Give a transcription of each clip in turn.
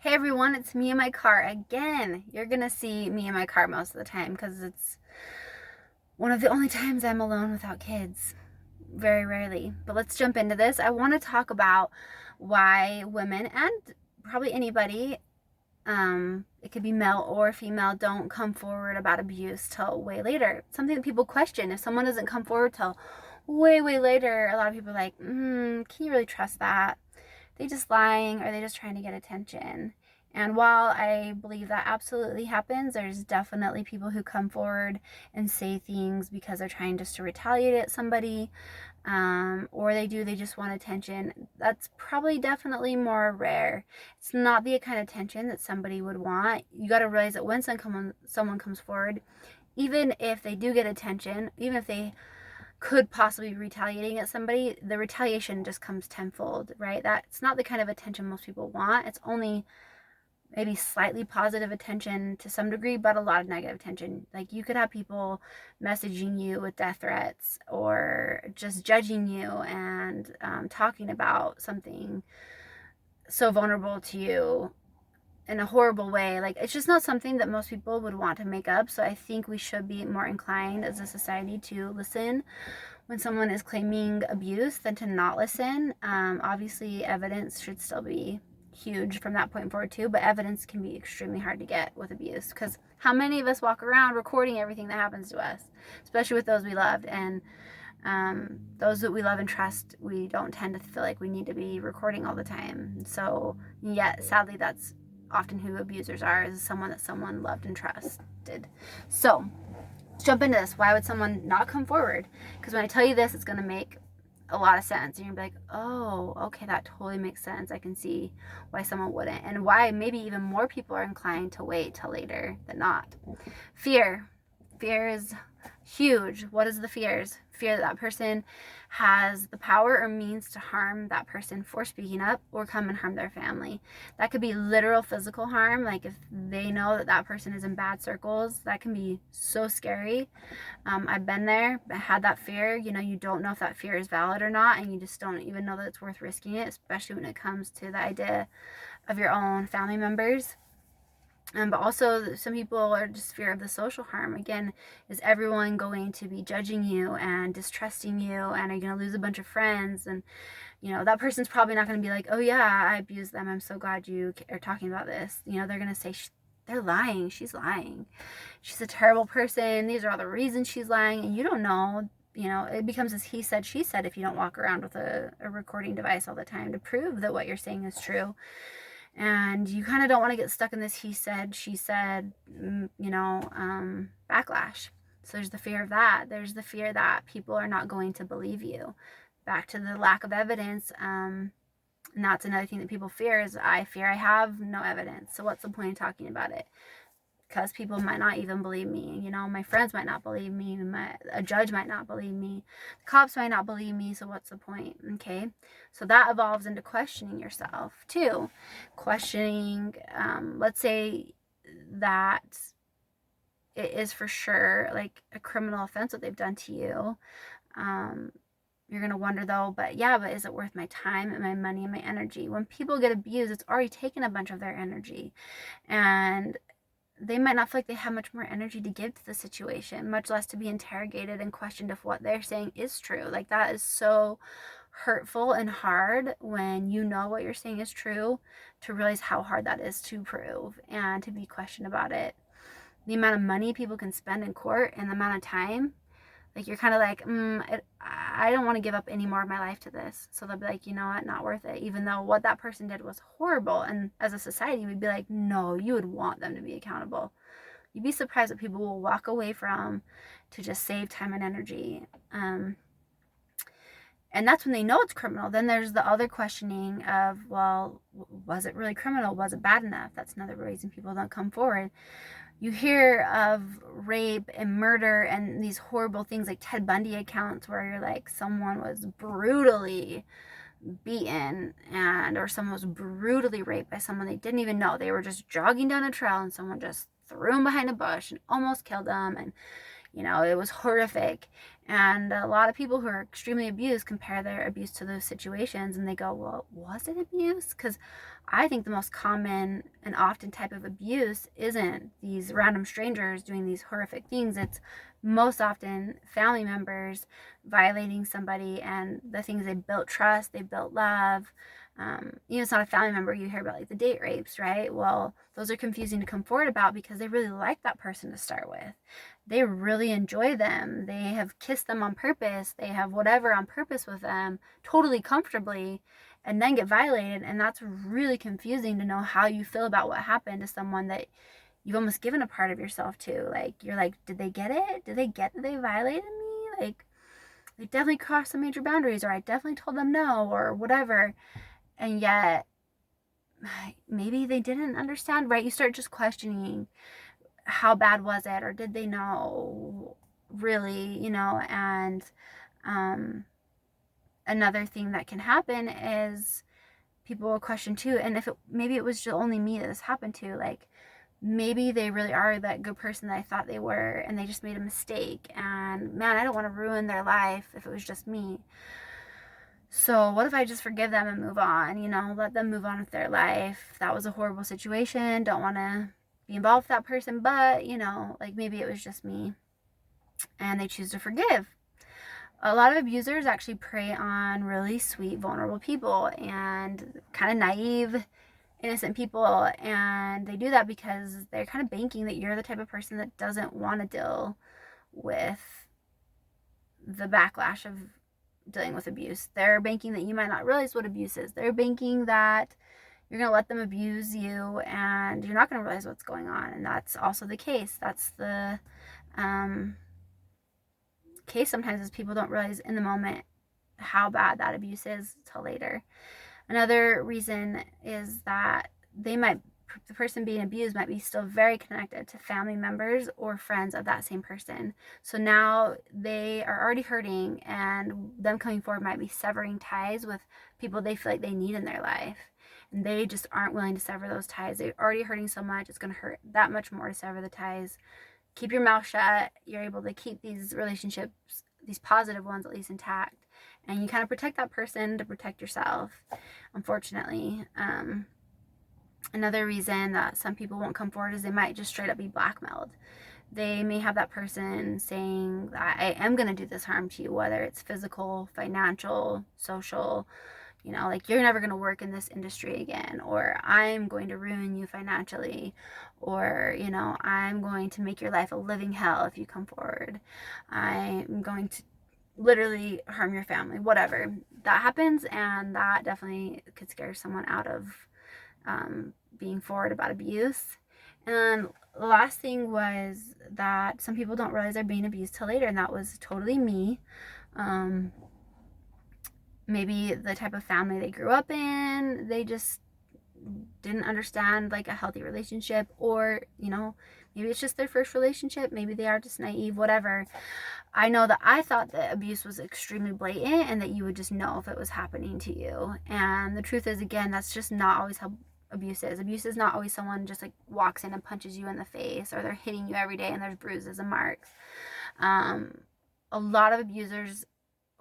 Hey everyone, it's me in my car again. You're gonna see me in my car most of the time because it's one of the only times I'm alone without kids. Very rarely. But let's jump into this. I want to talk about why women and probably anybody, it could be male or female, don't come forward about abuse till way later. Something that people question. If someone doesn't come forward till way later, a lot of people are like, can you really trust that? They just lying or they just trying to get attention. And while I believe that absolutely happens, there's definitely people who come forward and say things because they're trying just to retaliate at somebody, or they just want attention. That's probably definitely more rare. It's not the kind of attention that somebody would want. You got to realize that when someone comes forward, even if they do get attention, even if they could possibly be retaliating at somebody, the retaliation just comes tenfold, right? That's not the kind of attention most people want. It's only maybe slightly positive attention to some degree, but a lot of negative attention. Like you could have people messaging you with death threats or just judging you and talking about something so vulnerable to you in a horrible way. Like it's just not something that most people would want to make up. So I think we should be more inclined as a society to listen when someone is claiming abuse than to not listen. Obviously, evidence should still be huge from that point forward too, but evidence can be extremely hard to get with abuse because how many of us walk around recording everything that happens to us, especially with those we loved, and those that we love and trust, we don't tend to feel like we need to be recording all the time. So yeah, sadly that's often who abusers are, is someone that someone loved and trusted. So let's jump into this. Why would someone not come forward? Because when I tell you this, it's going to make a lot of sense. And you're going to be like, oh, okay, that totally makes sense. I can see why someone wouldn't. And why maybe even more people are inclined to wait till later than not. Fear. Fear is huge. What is the fears? Fear that person has the power or means to harm that person for speaking up or come and harm their family. That could be literal physical harm, like if they know that that person is in bad circles. That can be so scary. I've been there, I had that fear. You don't know if that fear is valid or not, and you just don't even know that it's worth risking it, especially when it comes to the idea of your own family members. But also, some people are just fear of the social harm. Again, is everyone going to be judging you and distrusting you, and are you going to lose a bunch of friends? And that person's probably not going to be like, oh yeah, I abused them, I'm so glad you are talking about this. They're going to say, they're lying, she's lying, she's a terrible person, these are all the reasons she's lying. And you don't know. It becomes this he said, she said if you don't walk around with a recording device all the time to prove that what you're saying is true. And you kind of don't want to get stuck in this he said, she said, backlash. So there's the fear of that. There's the fear that people are not going to believe you. Back to the lack of evidence. And that's another thing that people fear, is I fear I have no evidence. So what's the point of talking about it? Because people might not even believe me. My friends might not believe me. A judge might not believe me. The cops might not believe me. So what's the point? Okay. So that evolves into questioning yourself too. Questioning, let's say that it is for sure like a criminal offense what they've done to you. You're going to wonder though, but is it worth my time and my money and my energy? When people get abused, it's already taken a bunch of their energy. And they might not feel like they have much more energy to give to the situation, much less to be interrogated and questioned if what they're saying is true. Like that is so hurtful and hard when you know what you're saying is true, to realize how hard that is to prove and to be questioned about it. The amount of money people can spend in court and the amount of time, like you're kind of like, I don't want to give up any more of my life to this. So they'll be like, you know what, not worth it. Even though what that person did was horrible. And as a society, we'd be like, no, you would want them to be accountable. You'd be surprised what people will walk away from to just save time and energy. And that's when they know it's criminal. Then there's the other questioning of, well, was it really criminal? Was it bad enough? That's another reason people don't come forward. You hear of rape and murder and these horrible things like Ted Bundy accounts where you're like, someone was brutally beaten or someone was brutally raped by someone they didn't even know. They were just jogging down a trail and someone just threw them behind a bush and almost killed them. And it was horrific. And a lot of people who are extremely abused compare their abuse to those situations, and they go, well, was it abuse? Because I think the most common and often type of abuse isn't these random strangers doing these horrific things. It's most often family members violating somebody and the things they built trust, they built love. It's not a family member. You hear about like the date rapes, right? Well, those are confusing to come forward about because they really like that person to start with. They really enjoy them. They have kissed them on purpose. They have whatever on purpose with them, totally comfortably, and then get violated. And that's really confusing to know how you feel about what happened to someone that you've almost given a part of yourself to. Like, you're like, did they get it? Did they get that they violated me? Like, they definitely crossed some major boundaries, or I definitely told them no, or whatever. And yet, maybe they didn't understand, right? You start just questioning, how bad was it, or did they know really, and another thing that can happen is people will question too, and if maybe it was just only me that this happened to, like maybe they really are that good person that I thought they were, and they just made a mistake, and man, I don't want to ruin their life if it was just me. So what if I just forgive them and move on, let them move on with their life. That was a horrible situation, don't want to be involved with that person, but like maybe it was just me, and they choose to forgive. A lot of abusers actually prey on really sweet, vulnerable people and kind of naive, innocent people, and they do that because they're kind of banking that you're the type of person that doesn't want to deal with the backlash of dealing with abuse. They're banking that you might not realize what abuse is. They're banking that you're going to let them abuse you and you're not going to realize what's going on. And that's also the case. That's the case sometimes, is people don't realize in the moment how bad that abuse is till later. Another reason is that the person being abused might be still very connected to family members or friends of that same person. So now they are already hurting, and them coming forward might be severing ties with people they feel like they need in their life. And they just aren't willing to sever those ties. They're already hurting so much, it's going to hurt that much more to sever the ties. Keep your mouth shut. You're able to keep these relationships, these positive ones at least, intact. And you kind of protect that person to protect yourself, unfortunately. Another reason that some people won't come forward is they might just straight up be blackmailed. They may have that person saying that I am going to do this harm to you, whether it's physical, financial, social, like you're never going to work in this industry again, or I'm going to ruin you financially, or, I'm going to make your life a living hell if you come forward. I'm going to literally harm your family, whatever. That happens, and that definitely could scare someone out of being forward about abuse. And the last thing was that some people don't realize they're being abused till later, and that was totally me. Maybe the type of family they grew up in, they just didn't understand like a healthy relationship, or maybe it's just their first relationship, maybe they are just naive, whatever. I know that I thought that abuse was extremely blatant and that you would just know if it was happening to you, and the truth is, again, that's just not always how abuse is. Abuse is not always someone just like walks in and punches you in the face, or they're hitting you every day and there's bruises and marks. A lot of abusers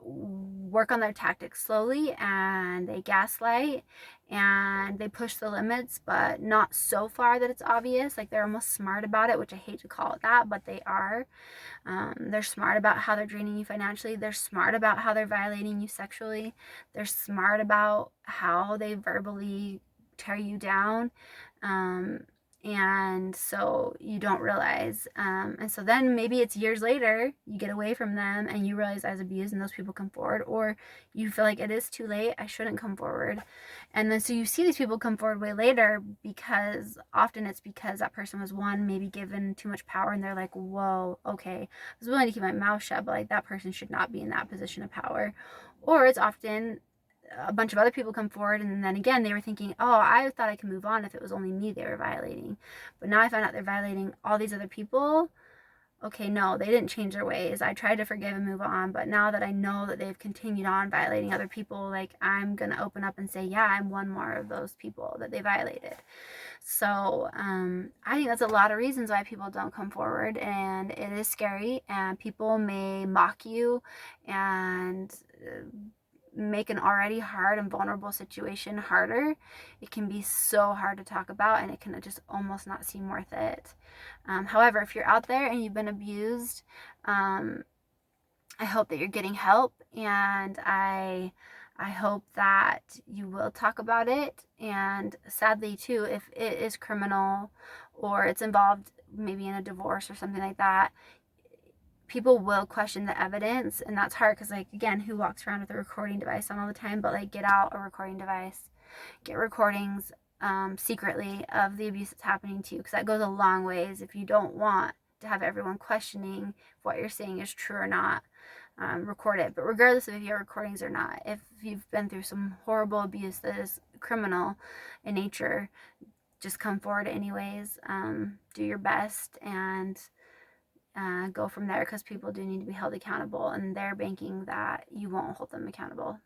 work on their tactics slowly, and they gaslight and they push the limits, but not so far that it's obvious. Like, they're almost smart about it, which I hate to call it that, but they are. They're smart about how they're draining you financially. They're smart about how they're violating you sexually. They're smart about how they verbally tear you down. And so you don't realize, and so then maybe it's years later you get away from them and you realize I was abused, and those people come forward, or you feel like it is too late, I shouldn't come forward. And then so you see these people come forward way later, because often it's because that person was, one, maybe given too much power, and they're like, whoa, okay, I was willing to keep my mouth shut, but like that person should not be in that position of power. Or it's often a bunch of other people come forward, and then again they were thinking, oh, I thought I could move on if it was only me they were violating, but now I found out they're violating all these other people. okay, no, they didn't change their ways. I tried to forgive and move on, but now that I know that they've continued on violating other people, like, I'm gonna open up and say, yeah, I'm one more of those people that they violated. So I think that's a lot of reasons why people don't come forward, and it is scary, and people may mock you and make an already hard and vulnerable situation harder. It can be so hard to talk about, and it can just almost not seem worth it. However, if you're out there and you've been abused, I hope that you're getting help, and I hope that you will talk about it. And sadly, too, if it is criminal or it's involved maybe in a divorce or something like that, people will question the evidence, and that's hard because, like, again, who walks around with a recording device on all the time? But, like, get out a recording device, get recordings secretly of the abuse that's happening to you, because that goes a long ways if you don't want to have everyone questioning if what you're saying is true or not. Record it. But regardless of if you have recordings or not, if you've been through some horrible abuse that is criminal in nature, just come forward anyways. Do your best, and go from there, because people do need to be held accountable, and they're banking that you won't hold them accountable.